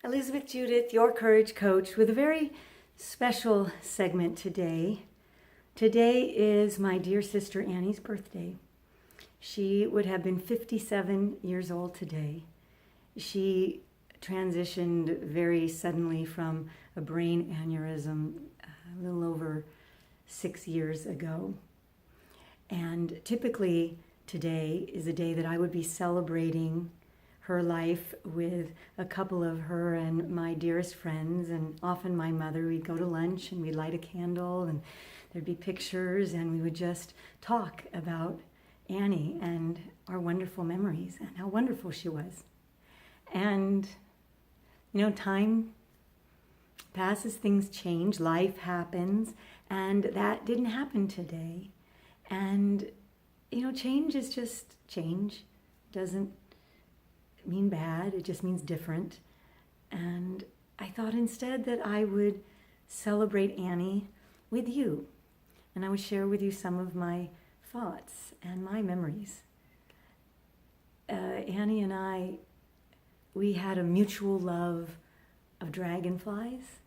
Elizabeth Judith, your courage coach, with a very special segment today. Today is my dear sister Annie's birthday. She would have been 57 years old today. She transitioned very suddenly from a brain aneurysm a little over 6 years ago. And typically today is a day that I would be celebrating her life with a couple of her and my dearest friends, and often my mother. We'd go to lunch and we'd light a candle and there'd be pictures and we would just talk about Annie and our wonderful memories and how wonderful she was. And time passes, things change, life happens, and that didn't happen today. And change is just change. Doesn't mean bad, it just means different. And I thought instead that I would celebrate Annie with you, and I would share with you some of my thoughts and my memories. Annie and I, we had a mutual love of dragonflies,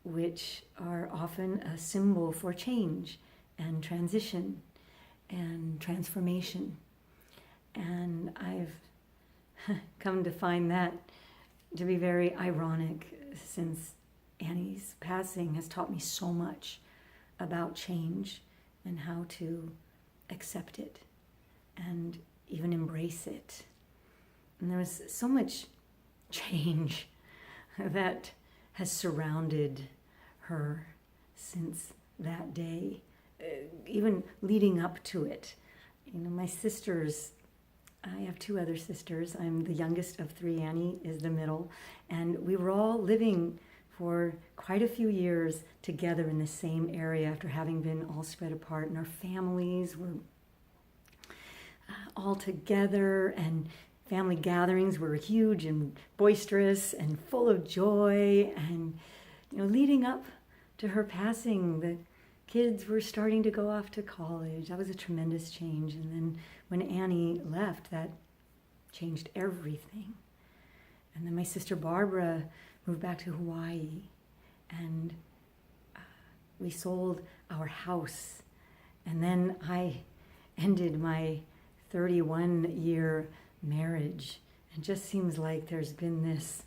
which are often a symbol for change and transition and transformation. And I've come to find that to be very ironic, since Annie's passing has taught me so much about change and how to accept it and even embrace it. And there was so much change that has surrounded her since that day, even leading up to it. My sisters, I have two other sisters. I'm the youngest of three. Annie is the middle. And we were all living for quite a few years together in the same area after having been all spread apart. And our families were all together, and family gatherings were huge and boisterous and full of joy. And leading up to her passing, the kids were starting to go off to college. That was a tremendous change. And then when Annie left, that changed everything. And then my sister Barbara moved back to Hawaii, and we sold our house. And then I ended my 31-year marriage. It just seems like there's been this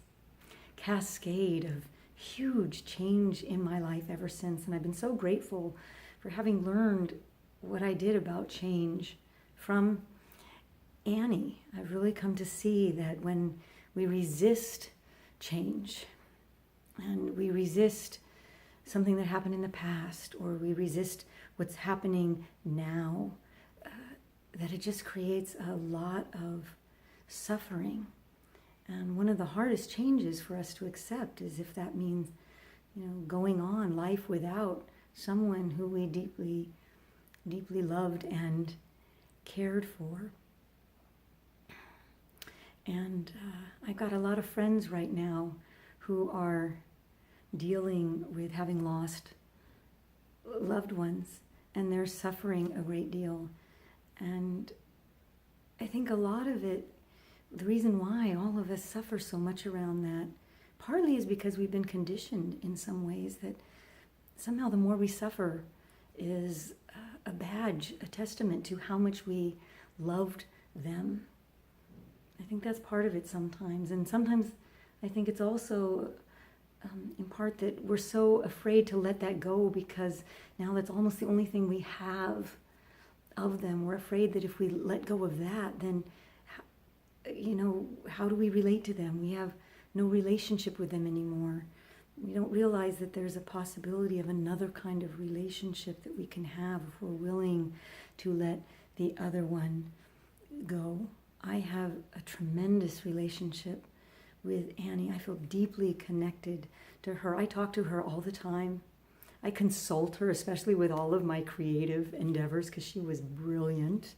cascade of huge change in my life ever since. And I've been so grateful for having learned what I did about change from Annie. I've really come to see that when we resist change and we resist something that happened in the past, or we resist what's happening now, that it just creates a lot of suffering. And one of the hardest changes for us to accept is if that means, going on life without someone who we deeply, deeply loved and cared for. And I've got a lot of friends right now who are dealing with having lost loved ones, and they're suffering a great deal. And I think a lot of it, the reason why all of us suffer so much around that, partly is because we've been conditioned in some ways that somehow the more we suffer is a badge, a testament to how much we loved them. I think that's part of it sometimes. And sometimes I think it's also in part that we're so afraid to let that go, because now that's almost the only thing we have of them. We're afraid that if we let go of that, then how do we relate to them? We have no relationship with them anymore. We don't realize that there's a possibility of another kind of relationship that we can have if we're willing to let the other one go. I have a tremendous relationship with Annie. I feel deeply connected to her. I talk to her all the time. I consult her, especially with all of my creative endeavors, because she was brilliant.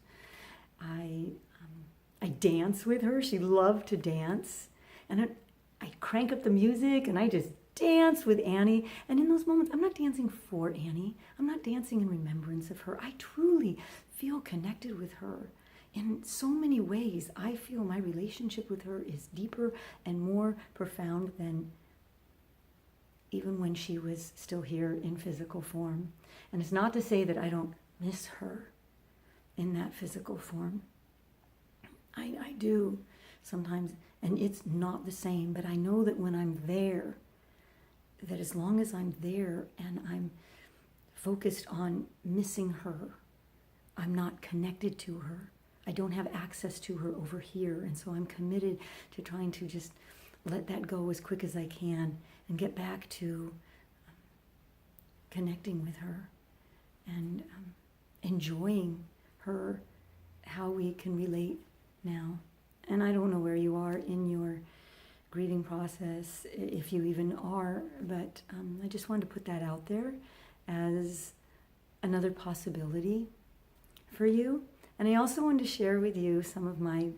I dance with her. She loved to dance. And I crank up the music and I just dance with Annie. And in those moments, I'm not dancing for Annie. I'm not dancing in remembrance of her. I truly feel connected with her in so many ways, I feel my relationship with her is deeper and more profound than even when she was still here in physical form. And it's not to say that I don't miss her in that physical form. I do sometimes, and it's not the same, but I know that when I'm there, that as long as I'm there and I'm focused on missing her, I'm not connected to her. I don't have access to her over here, and so I'm committed to trying to just let that go as quick as I can and get back to connecting with her and enjoying her, how we can relate now. And I don't know where you are in your grieving process, if you even are, but I just wanted to put that out there as another possibility for you. And I also wanted to share with you some of my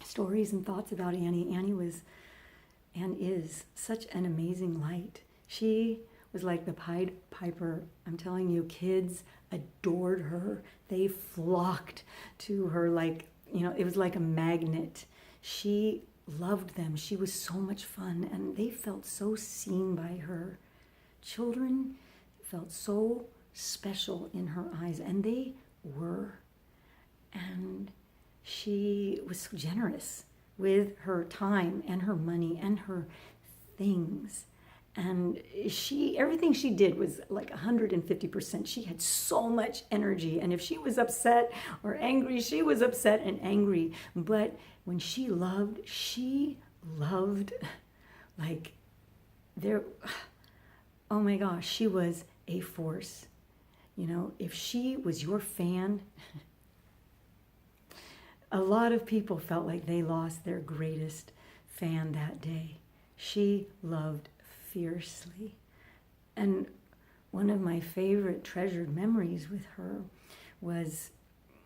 stories and thoughts about Annie. Annie was and is such an amazing light. She was like the Pied Piper. I'm telling you, kids adored her. They flocked to her like, it was like a magnet. She loved them. She was so much fun, and they felt so seen by her. Children felt so special in her eyes, and they were. And she was so generous with her time and her money and her things. And everything she did was like 150%. She had so much energy. And if she was upset or angry, she was upset and angry. But when she loved like oh my gosh, she was a force. If she was your fan, a lot of people felt like they lost their greatest fan that day. She loved fiercely. And one of my favorite treasured memories with her was,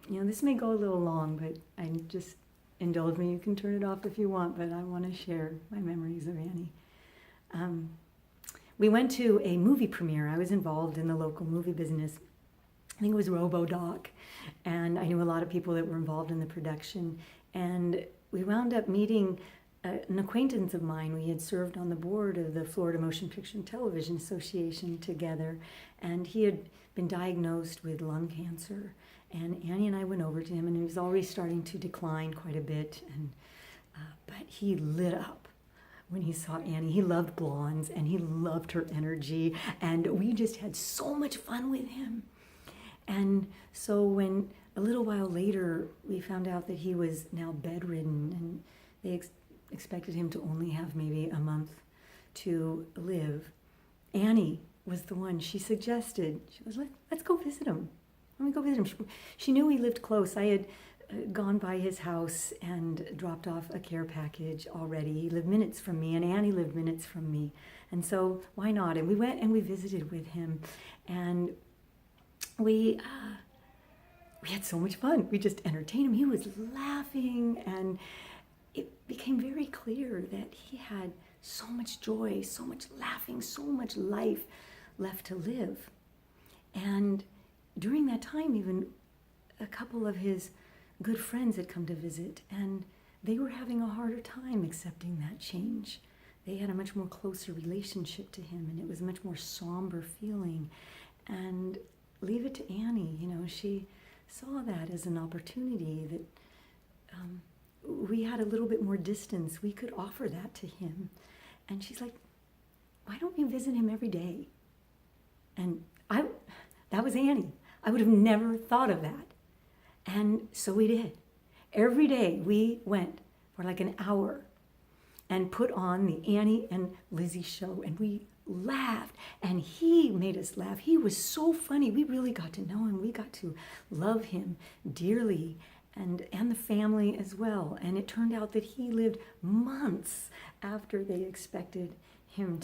this may go a little long, but I just indulge me. You can turn it off if you want, but I want to share my memories of Annie. We went to a movie premiere. I was involved in the local movie business. I think it was RoboDoc, and I knew a lot of people that were involved in the production. And we wound up meeting an acquaintance of mine. We had served on the board of the Florida Motion Picture and Television Association together, and he had been diagnosed with lung cancer. And Annie and I went over to him, and he was already starting to decline quite a bit. And but he lit up when he saw Annie. He loved blondes, and he loved her energy, and we just had so much fun with him. And so when a little while later we found out that he was now bedridden, and they expected him to only have maybe a month to live, Annie was the one. She suggested, she was like, let's go visit him. Let me go visit him. She knew he lived close. I had gone by his house and dropped off a care package already. He lived minutes from me, and Annie lived minutes from me. And so why not? And we went and we visited with him, and we had so much fun. We just entertained him. He was laughing, and it became very clear that he had so much joy, so much laughing, so much life left to live. And during that time, even a couple of his good friends had come to visit, and they were having a harder time accepting that change. They had a much more closer relationship to him, and it was a much more somber feeling. And leave it to Annie, she saw that as an opportunity that we had a little bit more distance. We could offer that to him. And she's like, why don't we visit him every day? And that was Annie. I would have never thought of that. And so we did. Every day we went for like an hour and put on the Annie and Lizzie show, and we laughed, and he made us laugh. He was so funny. We really got to know him. We got to love him dearly, and the family as well. And it turned out that he lived months after they expected him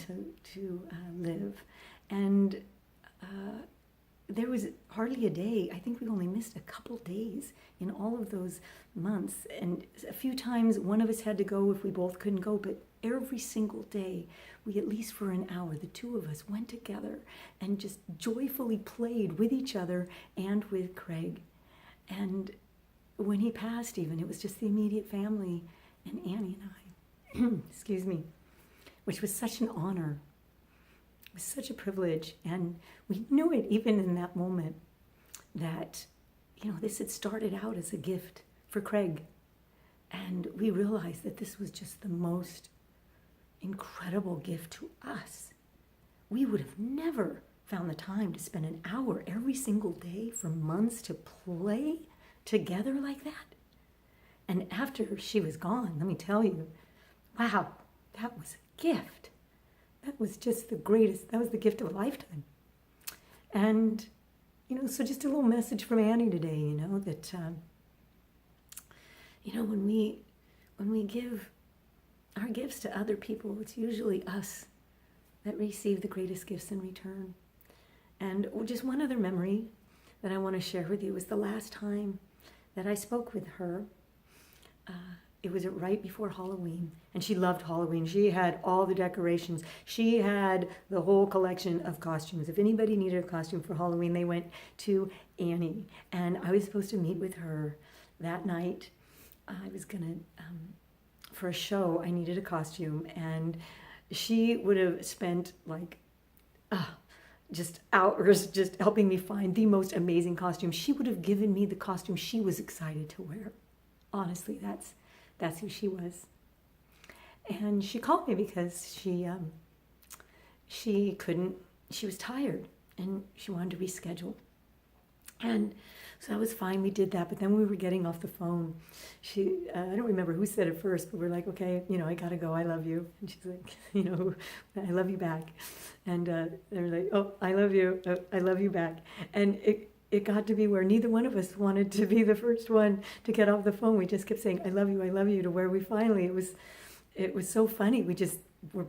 to live. And there was hardly a day. I think we only missed a couple days in all of those months. And a few times one of us had to go if we both couldn't go, but every single day, we at least for an hour, the two of us went together and just joyfully played with each other and with Craig. And when he passed even, it was just the immediate family and Annie and I, excuse me, which was such an honor. It was such a privilege. And we knew it even in that moment that, this had started out as a gift for Craig. And we realized that this was just the most incredible gift to us. We would have never found the time to spend an hour every single day for months to play together like that. And after she was gone, let me tell you, wow, that was a gift. That was just the greatest, that was the gift of a lifetime. And, so just a little message from Annie today, that, when we give our gifts to other people, it's usually us that receive the greatest gifts in return. And just one other memory that I want to share with you was the last time that I spoke with her. It was right before Halloween, and she loved Halloween. She had all the decorations. She had the whole collection of costumes. If anybody needed a costume for Halloween, they went to Annie. And I was supposed to meet with her that night. I was going to, for a show, I needed a costume, and she would have spent just hours just helping me find the most amazing costume. She would have given me the costume she was excited to wear. Honestly, that's who she was. And she called me because she was tired and she wanted to reschedule. And so that was fine, we did that, but then we were getting off the phone. I don't remember who said it first, but we're like, okay, I gotta go, I love you. And she's like, I love you back. And they were like, oh, I love you, I love you back. And it got to be where neither one of us wanted to be the first one to get off the phone. We just kept saying, I love you, to where we finally, it was so funny. We just were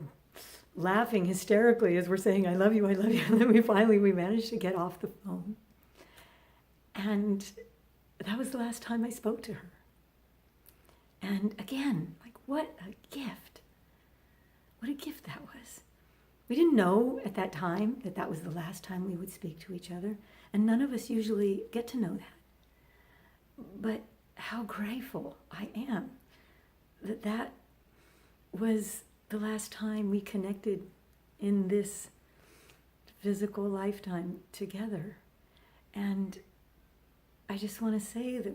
laughing hysterically as we're saying, I love you. And then we managed to get off the phone. And that was the last time I spoke to her. And again, what a gift. What a gift that was. We didn't know at that time that was the last time we would speak to each other. And none of us usually get to know that. But how grateful I am that was the last time we connected in this physical lifetime together. And I just want to say that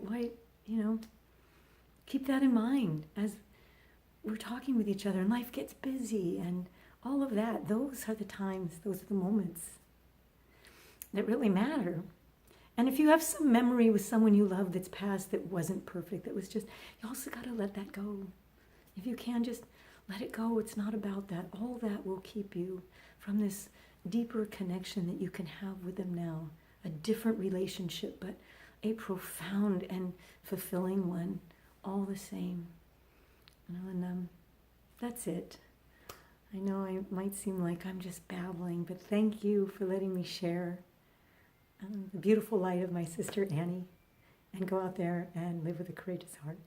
keep that in mind as we're talking with each other and life gets busy and all of that. Those are the times, those are the moments that really matter. And if you have some memory with someone you love that's past that wasn't perfect, that was just, you also got to let that go. If you can, just let it go. It's not about that. All that will keep you from this deeper connection that you can have with them now. A different relationship, but a profound and fulfilling one, all the same. And that's it. I know I might seem like I'm just babbling, but thank you for letting me share the beautiful light of my sister Annie and go out there and live with a courageous heart.